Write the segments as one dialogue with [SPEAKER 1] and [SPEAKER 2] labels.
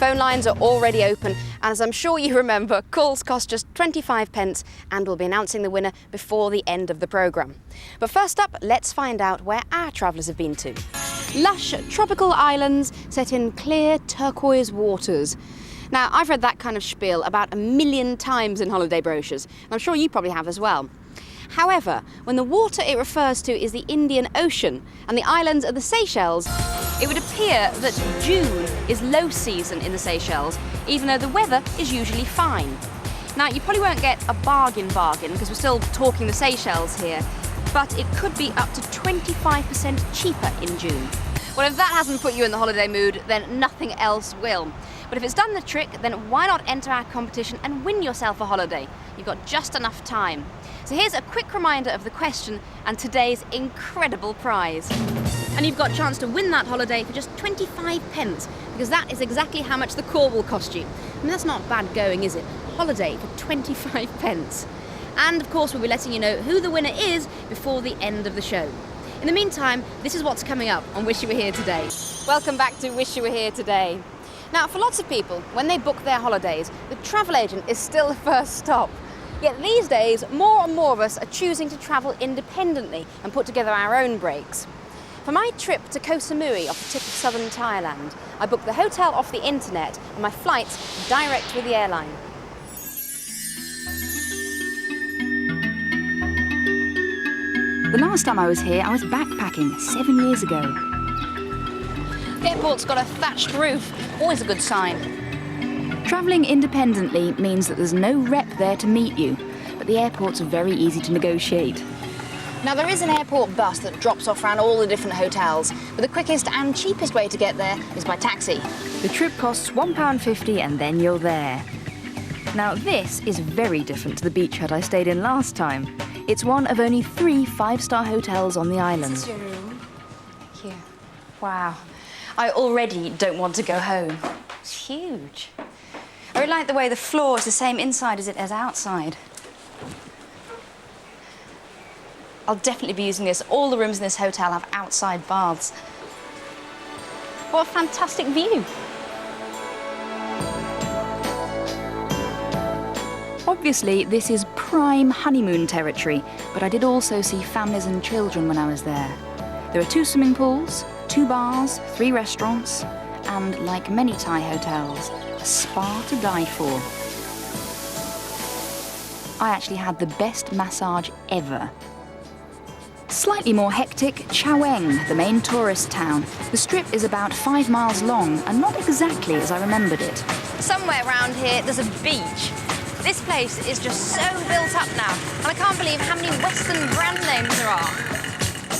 [SPEAKER 1] Phone lines are already open, and as I'm sure you remember, calls cost just 25p, and we'll be announcing the winner before the end of the programme. But first up, let's find out where our travellers have been to. Lush tropical islands set in clear turquoise waters. Now, I've read that kind of spiel about 1 million times in holiday brochures, and I'm sure you probably have as well. However, when the water it refers to is the Indian Ocean and the islands are the Seychelles, it would appear that June is low season in the Seychelles, even though the weather is usually fine. Now, you probably won't get a bargain because we're still talking the Seychelles here, but it could be up to 25% cheaper in June. Well, if that hasn't put you in the holiday mood, then nothing else will. But if it's done the trick, then why not enter our competition and win yourself a holiday? You've got just enough time. So here's a quick reminder of the question and today's incredible prize. And you've got a chance to win that holiday for just 25p, because that is exactly how much the call will cost you. I mean, that's not bad going, is it? Holiday for 25p. And of course, we'll be letting you know who the winner is before the end of the show. In the meantime, this is what's coming up on Wish You Were Here Today. Welcome back to Wish You Were Here Today. Now, for lots of people, when they book their holidays, the travel agent is still the first stop. Yet these days, more and more of us are choosing to travel independently and put together our own breaks. For my trip to Koh Samui off the tip of southern Thailand, I booked the hotel off the internet and my flights direct with the airline.
[SPEAKER 2] The last time I was here, I was backpacking 7 years ago.
[SPEAKER 1] The airport's got a thatched roof, always a good sign.
[SPEAKER 2] Travelling independently means that there's no rep there to meet you, but the airport's very easy to negotiate.
[SPEAKER 1] Now, there is an airport bus that drops off around all the different hotels, but the quickest and cheapest way to get there is by taxi.
[SPEAKER 2] The trip costs £1.50 and then you're there. Now, this is very different to the beach hut I stayed in last time. It's one of only 3 5-star hotels on the island.
[SPEAKER 1] This is your room. Here. Wow. I already don't want to go home. It's huge. I really like the way the floor is the same inside as it is outside. I'll definitely be using this. All the rooms in this hotel have outside baths. What a fantastic view.
[SPEAKER 2] Obviously, this is prime honeymoon territory, but I did also see families and children when I was there. There are 2 swimming pools, 2 bars, 3 restaurants, and like many Thai hotels, a spa to die for. I actually had the best massage ever. Slightly more hectic, Chaweng, the main tourist town. The strip is about 5 miles long and not exactly as I remembered it.
[SPEAKER 1] Somewhere around here there's a beach. This place is just so built up now, and I can't believe how many Western brand names there are.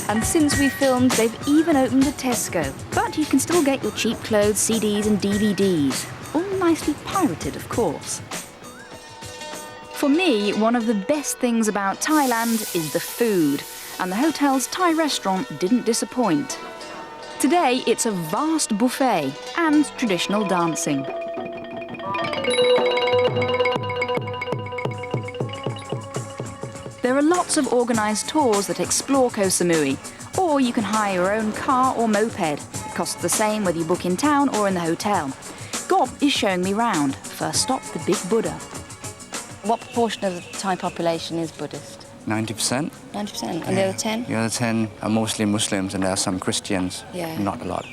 [SPEAKER 2] And since we filmed, they've even opened a Tesco. But you can still get your cheap clothes, CDs and DVDs. All nicely pirated, of course. For me, one of the best things about Thailand is the food. And the hotel's Thai restaurant didn't disappoint. Today, it's a vast buffet and traditional dancing. There are lots of organised tours that explore Koh Samui, or you can hire your own car or moped. It costs the same whether you book in town or in the hotel. Gob is showing me round. First stop, the Big Buddha.
[SPEAKER 1] What proportion of the Thai population is Buddhist?
[SPEAKER 3] 90%.
[SPEAKER 1] 90%. And the other 10?
[SPEAKER 3] The other 10 are mostly Muslims, and there are some Christians.
[SPEAKER 1] Yeah.
[SPEAKER 3] Not a lot.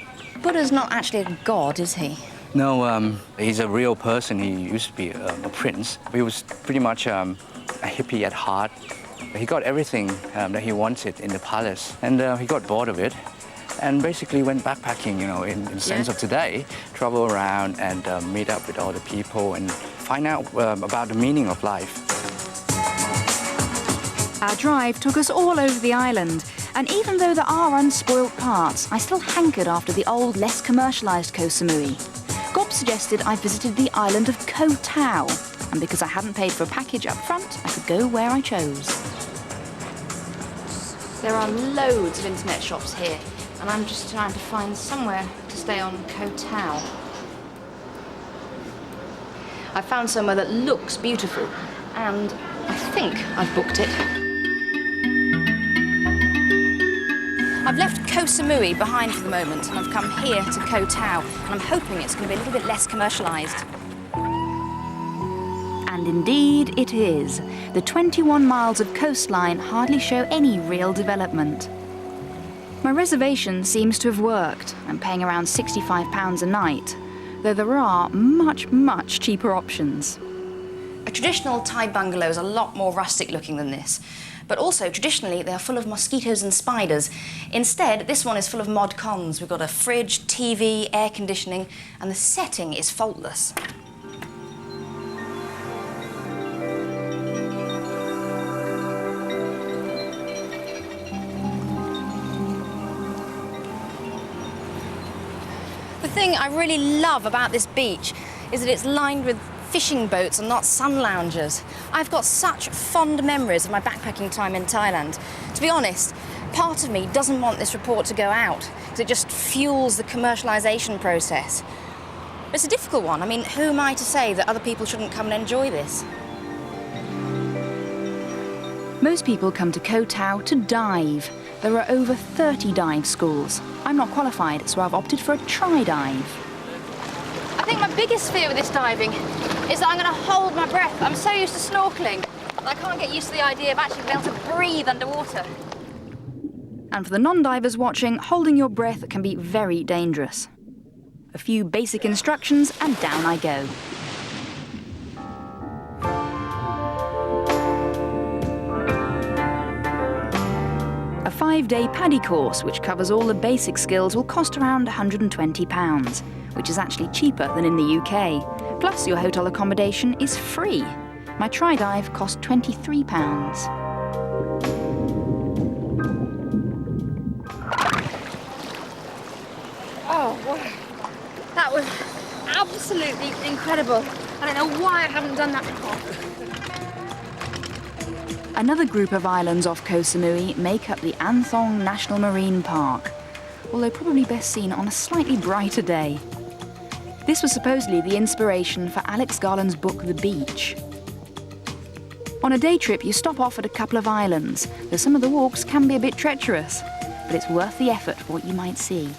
[SPEAKER 1] Buddha's not actually a god, is he?
[SPEAKER 3] No, he's a real person. He used to be a prince. He was pretty much a hippie at heart. He got everything that he wanted in the palace, and he got bored of it, and basically went backpacking, you know, in the sense of today, travel around and meet up with all the people and find out about the meaning of life.
[SPEAKER 2] Our drive took us all over the island, and even though there are unspoilt parts, I still hankered after the old, less commercialised Koh Samui. Gob suggested I visited the island of Koh Tao, and because I hadn't paid for a package up front, I could go where I chose.
[SPEAKER 1] There are loads of internet shops here, and I'm just trying to find somewhere to stay on Koh Tao. I found somewhere that looks beautiful, and I think I've booked it. I've left Koh Samui behind for the moment and I've come here to Koh Tao, and I'm hoping it's going to be a little bit less commercialised.
[SPEAKER 2] And indeed it is. The 21 miles of coastline hardly show any real development. My reservation seems to have worked. I'm paying around £65 a night, though there are much, much cheaper options.
[SPEAKER 1] A traditional Thai bungalow is a lot more rustic looking than this, but also traditionally they are full of mosquitoes and spiders. Instead, this one is full of mod cons. We've got a fridge, TV, air conditioning, and the setting is faultless. The thing I really love about this beach is that it's lined with fishing boats and not sun loungers. I've got such fond memories of my backpacking time in Thailand. To be honest, part of me doesn't want this report to go out because it just fuels the commercialisation process. But it's a difficult one. I mean, who am I to say that other people shouldn't come and enjoy this?
[SPEAKER 2] Most people come to Koh Tao to dive. There are over 30 dive schools. I'm not qualified, so I've opted for a tri-dive.
[SPEAKER 1] I think my biggest fear with this diving is that I'm going to hold my breath. I'm so used to snorkelling that I can't get used to the idea of actually being able to breathe underwater.
[SPEAKER 2] And for the non-divers watching, holding your breath can be very dangerous. A few basic instructions and down I go. A 5-day PADI course, which covers all the basic skills, will cost around £120, which is actually cheaper than in the UK. Plus, your hotel accommodation is free. My tri-dive cost £23.
[SPEAKER 1] Oh, wow. That was absolutely incredible. I don't know why I haven't done that before.
[SPEAKER 2] Another group of islands off Koh Samui make up the Anthong National Marine Park, although probably best seen on a slightly brighter day. This was supposedly the inspiration for Alex Garland's book, The Beach. On a day trip, you stop off at a couple of islands, though some of the walks can be a bit treacherous, but it's worth the effort for what you might see.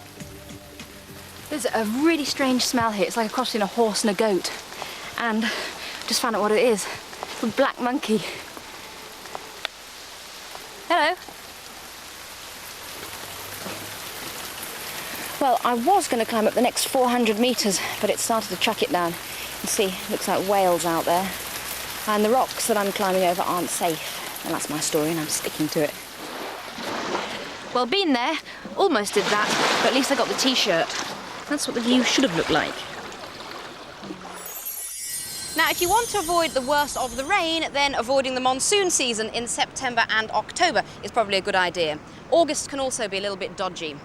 [SPEAKER 1] There's a really strange smell here. It's like a cross between a horse and a goat. And just found out what it is. It's a black monkey. Hello. Well, I was going to climb up the next 400 metres, but it started to chuck it down. You see, looks like whales out there. And the rocks that I'm climbing over aren't safe. And that's my story, and I'm sticking to it. Well, been there, almost did that, but at least I got the T-shirt. That's what the view should have looked like. Now, if you want to avoid the worst of the rain, then avoiding the monsoon season in September and October is probably a good idea. August can also be a little bit dodgy.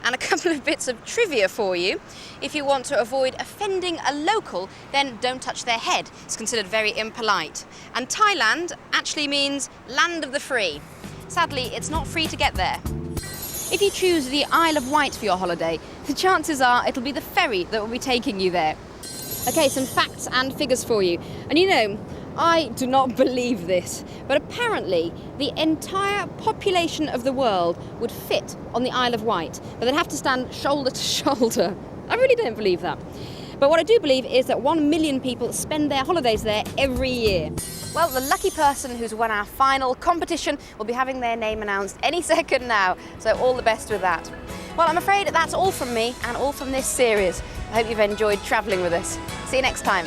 [SPEAKER 1] And a couple of bits of trivia for you. If you want to avoid offending a local, then don't touch their head. It's considered very impolite. And Thailand actually means land of the free. Sadly, it's not free to get there. If you choose the Isle of Wight for your holiday, the chances are it'll be the ferry that will be taking you there. Okay, some facts and figures for you. And you know, I do not believe this, but apparently the entire population of the world would fit on the Isle of Wight, but they'd have to stand shoulder to shoulder. I really don't believe that. But what I do believe is that 1 million people spend their holidays there every year. Well, the lucky person who's won our final competition will be having their name announced any second now, so all the best with that. Well, I'm afraid that's all from me and all from this series. I hope you've enjoyed travelling with us. See you next time.